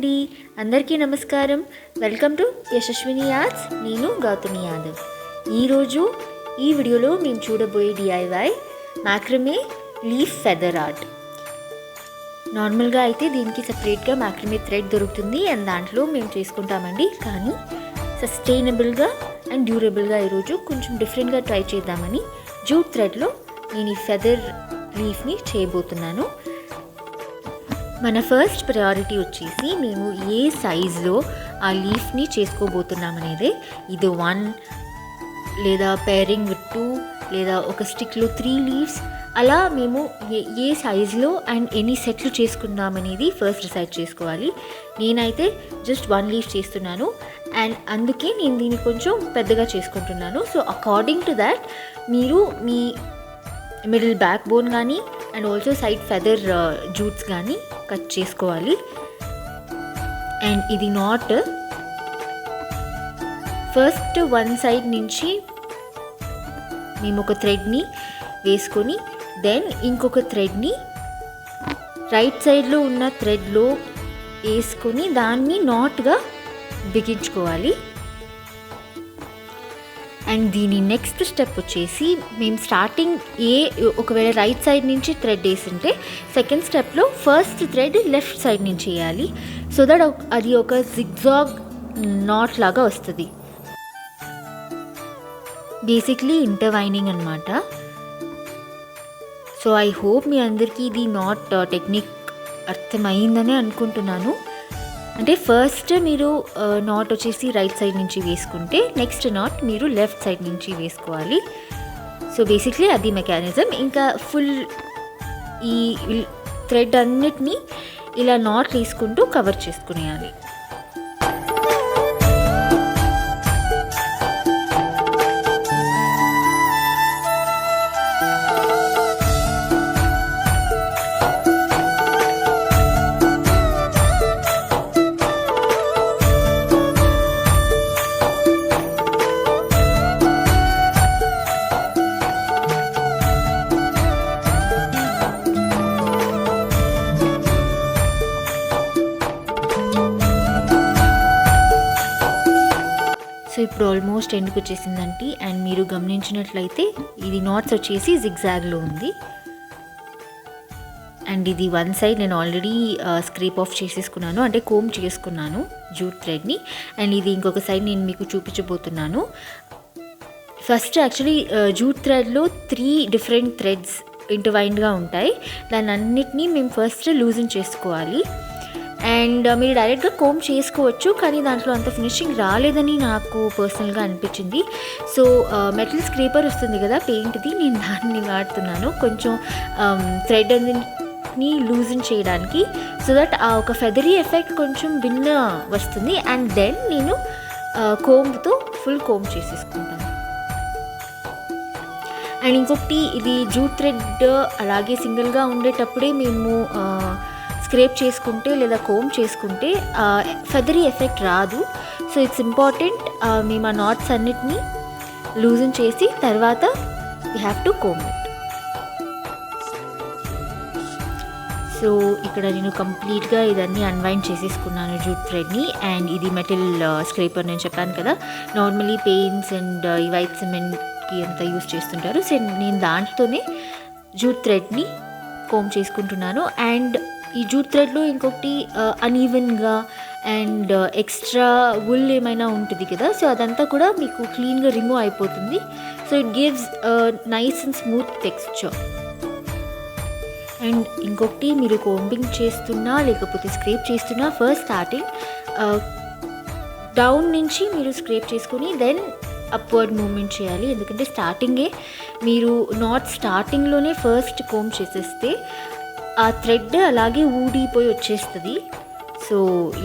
అండి, అందరికీ నమస్కారం. Welcome to Yashaswini arts. నేను గౌతమి యాదవ్. ఈరోజు ఈ వీడియోలో మేము చూడబోయే డిఐవై మ్యాక్రమే లీఫ్ ఫెదర్ ఆర్ట్. నార్మల్గా అయితే దీనికి సపరేట్గా మ్యాక్రమే థ్రెడ్ దొరుకుతుంది అండ్ దాంట్లో మేము చేసుకుంటామండి. కానీ సస్టైనబుల్గా అండ్ డ్యూరబుల్గా ఈరోజు కొంచెం డిఫరెంట్గా ట్రై చేద్దామని జూట్ థ్రెడ్లో నేను ఈ ఫెదర్ లీఫ్ని చేయబోతున్నాను. మన ఫస్ట్ ప్రయారిటీ వచ్చేసి మేము ఏ సైజులో ఆ లీఫ్ని చేసుకోబోతున్నాం అనేది. ఇది 1 లేదా పేరింగ్ విత్ 2 లేదా ఒక స్టిక్లో 3 లీవ్స్ అలా మేము ఏ సైజులో అండ్ ఎన్ని సెట్లు చేసుకుందాం అనేది ఫస్ట్ డిసైడ్ చేసుకోవాలి. నేనైతే జస్ట్ 1 లీఫ్ చేస్తున్నాను అండ్ అందుకే నేను దీన్ని కొంచెం పెద్దగా చేసుకుంటున్నాను. సో అకార్డింగ్ టు దాట్ మీరు మీ మిడిల్ బ్యాక్ బోన్ కానీ అండ్ ఆల్సో సైడ్ ఫెదర్ జూట్స్ కానీ కట్ చేసుకోవాలి. అండ్ ఇది నాట్ ఫస్ట్ 1 సైడ్ నుంచి మేము ఒక థ్రెడ్ని వేసుకొని దెన్ ఇంకొక థ్రెడ్ని రైట్ సైడ్లో ఉన్న థ్రెడ్లో వేసుకొని దాన్ని నాట్గా బిగించుకోవాలి. అండ్ దీని నెక్స్ట్ స్టెప్ వచ్చేసి మేము స్టార్టింగ్ ఒకవేళ రైట్ సైడ్ నుంచి థ్రెడ్ వేసింటే సెకండ్ స్టెప్లో ఫస్ట్ థ్రెడ్ లెఫ్ట్ సైడ్ నుంచి వేయాలి. సో దట్ అది ఒక జిగ్జాగ్ నాట్ లాగా వస్తుంది. బేసిక్లీ ఇంటర్వైనింగ్ అనమాట. సో ఐ హోప్ మీ అందరికీ ఇది నాట్ టెక్నిక్ అర్థమైందని అనుకుంటున్నాను. అంటే ఫస్ట్ మీరు నాట్ వచ్చేసి రైట్ సైడ్ నుంచి వేసుకుంటే నెక్స్ట్ నాట్ మీరు లెఫ్ట్ సైడ్ నుంచి వేసుకోవాలి. సో బేసిక్లీ అది మెకానిజం. ఇంకా ఫుల్ ఈ థ్రెడ్ అన్నిటినీ ఇలా నాట్ తీసుకుంటూ కవర్ చేసుకునేయాలి. సో ఇప్పుడు ఆల్మోస్ట్ ఎండ్కి వచ్చేసిందండి. అండ్ మీరు గమనించినట్లయితే ఇది నాట్స్ వచ్చేసి జిగ్జాగ్లో ఉంది. అండ్ ఇది 1 సైడ్ నేను ఆల్రెడీ స్క్రేప్ ఆఫ్ చేసేసుకున్నాను, అంటే కోమ్ చేసుకున్నాను జూట్ థ్రెడ్ని. అండ్ ఇది ఇంకొక సైడ్ నేను మీకు చూపించబోతున్నాను. ఫస్ట్ యాక్చువల్లీ జూట్ థ్రెడ్లో 3 డిఫరెంట్ థ్రెడ్స్ ఇంటర్వైన్డ్గా ఉంటాయి. దాన్ని అన్నిటినీ మేము ఫస్ట్ లూజన్ చేసుకోవాలి. అండ్ మీరు డైరెక్ట్గా కోమ్ చేసుకోవచ్చు, కానీ దాంట్లో అంత ఫినిషింగ్ రాలేదని నాకు పర్సనల్గా అనిపించింది. సో మెటల్ స్క్రేపర్ వస్తుంది కదా పెయింట్ది, నేను దాన్ని వాడుతున్నాను కొంచెం థ్రెడ్ అన్నిటిని లూజన్ చేయడానికి. సో దట్ ఆ ఒక ఫెదరీ ఎఫెక్ట్ కొంచెం భిన్న వస్తుంది. అండ్ దెన్ నేను కోమ్తో ఫుల్ కోమ్ చేసేసుకుంటాను. అండ్ ఇంకొకటి, ఇది జూట్ థ్రెడ్ అలాగే సింగిల్గా ఉండేటప్పుడే మేము స్క్రేప్ చేసుకుంటే లేదా కోమ్ చేసుకుంటే ఫెదరీ ఎఫెక్ట్ రాదు. సో ఇట్స్ ఇంపార్టెంట్ మేము ఆ నాట్స్ అన్నిటినీ లూజన్ చేసి తర్వాత we have to comb it. So ఇక్కడ నేను కంప్లీట్గా ఇదన్నీ అన్వైండ్ చేసేసుకున్నాను జూట్ థ్రెడ్ని. అండ్ ఇది మెటల్ స్క్రేపర్ నేను చెప్పాను కదా, నార్మలీ పెయింట్స్ అండ్ ఈ వైట్ సిమెంట్కి అంతా యూస్ చేస్తుంటారు. సో నేను దాంట్తోనే జూట్ థ్రెడ్ని కోమ్ చేసుకుంటున్నాను. అండ్ ఈ జూట్ థ్రెడ్లో ఇంకొకటి అన్ఈవెన్గా అండ్ ఎక్స్ట్రా వుల్ ఏమైనా ఉంటుంది కదా, సో అదంతా కూడా మీకు క్లీన్గా రిమూవ్ అయిపోతుంది. So it gives nice and smooth texture. And ఇంకొకటి, మీరు కోంబింగ్ చేస్తున్నా లేకపోతే స్క్రేప్ చేస్తున్నా ఫస్ట్ స్టార్టింగ్ డౌన్ నుంచి మీరు స్క్రేప్ చేసుకుని దెన్ అప్వర్డ్ మూమెంట్ చేయాలి. ఎందుకంటే స్టార్టింగే మీరు నాట్ స్టార్టింగ్లోనే ఫస్ట్ కోమ్ చేసేస్తే ఆ థ్రెడ్ అలాగే ఊడిపోయి వచ్చేస్తుంది. సో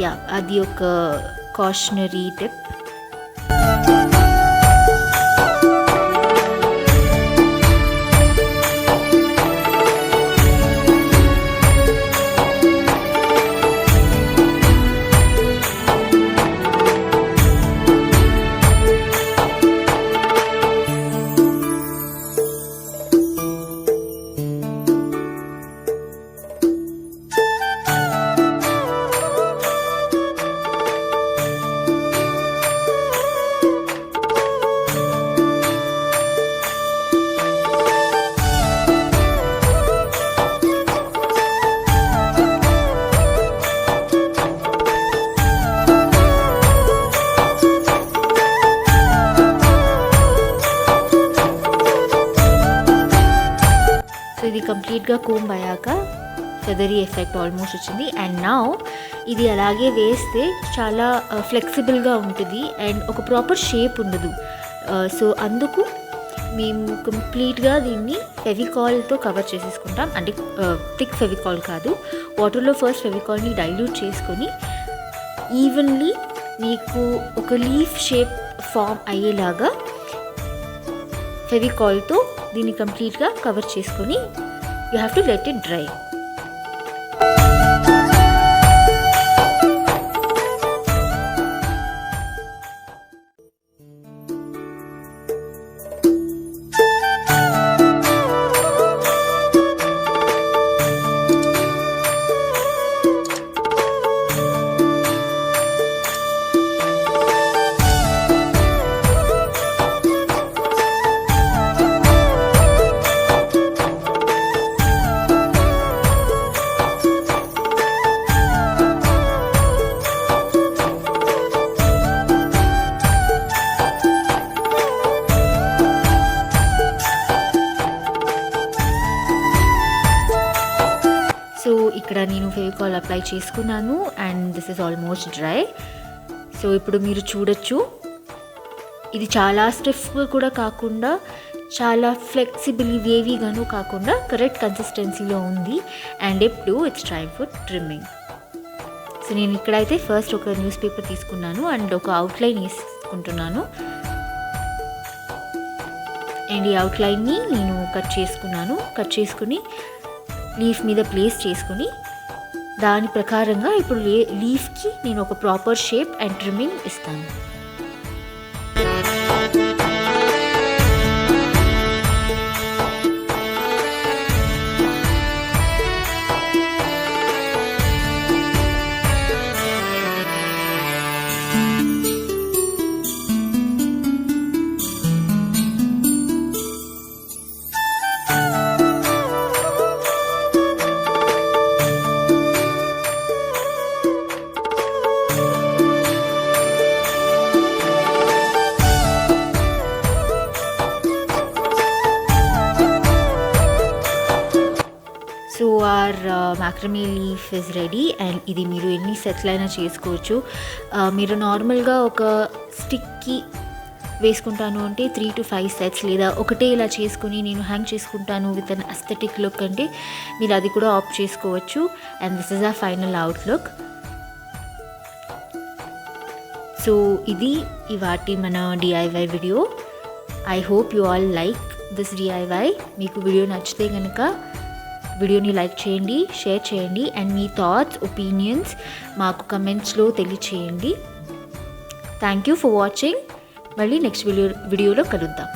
యా, అది ఒక కాషనరీ టిప్. కంప్లీట్గా కోంబ్ అయ్యాక ఫెదరీ ఎఫెక్ట్ ఆల్మోస్ట్ వచ్చింది. అండ్ నౌ ఇది అలాగే వేస్తే చాలా ఫ్లెక్సిబుల్గా ఉంటుంది అండ్ ఒక ప్రాపర్ షేప్ ఉండదు. సో అందుకు మేము కంప్లీట్గా దీన్ని ఫెవికాల్తో కవర్ చేసేసుకుంటాం. అంటే థిక్ ఫెవికాల్ కాదు, వాటర్లో ఫస్ట్ ఫెవికాల్ని డైల్యూట్ చేసుకొని ఈవెన్లీ మీకు ఒక లీఫ్ షేప్ ఫామ్ అయ్యేలాగా ఫెవికాల్తో దీన్ని కంప్లీట్గా కవర్ చేసుకొని you have to let it dry. So ఇక్కడ నేను ఫెవికాల్ అప్లై చేసుకున్నాను and this is almost dry. So ఇప్పుడు మీరు చూడొచ్చు, ఇది చాలా స్టిఫ్గా కూడా కాకుండా చాలా ఫ్లెక్సిబుల్ వేవీగాను కాకుండా కరెక్ట్ కన్సిస్టెన్సీలో ఉంది. అండ్ ఇప్పుడు it's time for trimming. So నేను ఇక్కడైతే ఫస్ట్ ఒక న్యూస్ పేపర్ తీసుకున్నాను అండ్ ఒక అవుట్లైన్ వేసుకుంటున్నాను. అండ్ ఈ అవుట్లైన్ని నేను కట్ చేసుకుని లీఫ్ మీద ప్లేస్ చేసుకుని దాని ప్రకారంగా ఇప్పుడు లీఫ్కి నేను ఒక ప్రాపర్ షేప్ అండ్ ట్రిమ్మింగ్ ఇస్తాను. So our macrame leaf is ready. And ఇది మీరు ఎన్ని సెట్స్ అయినా చేసుకోవచ్చు. మీరు నార్మల్గా ఒక స్టిక్కి వేసుకుంటాను అంటే 3 to 5 సెట్స్, లేదా ఒకటే ఇలా చేసుకుని నేను హ్యాంగ్ చేసుకుంటాను విత్ అన్ అస్థెటిక్ లుక్ అంటే మీరు అది కూడా ఆప్ట్ చేసుకోవచ్చు. అండ్ దిస్ ఇస్ ఆ ఫైనల్ అవుట్లుక్. సో ఇది ఇవాటి మన DIY video. I hope you all like this DIY. మీకు వీడియో నచ్చితే కనుక వీడియోని లైక్ చేయండి, షేర్ చేయండి అండ్ మీ థాట్స్, ఒపీనియన్స్ మాకు కమెంట్స్లో తెలియచేయండి. Thank you for watching. మళ్ళీ నెక్స్ట్ వీడియోలో కలుద్దాం.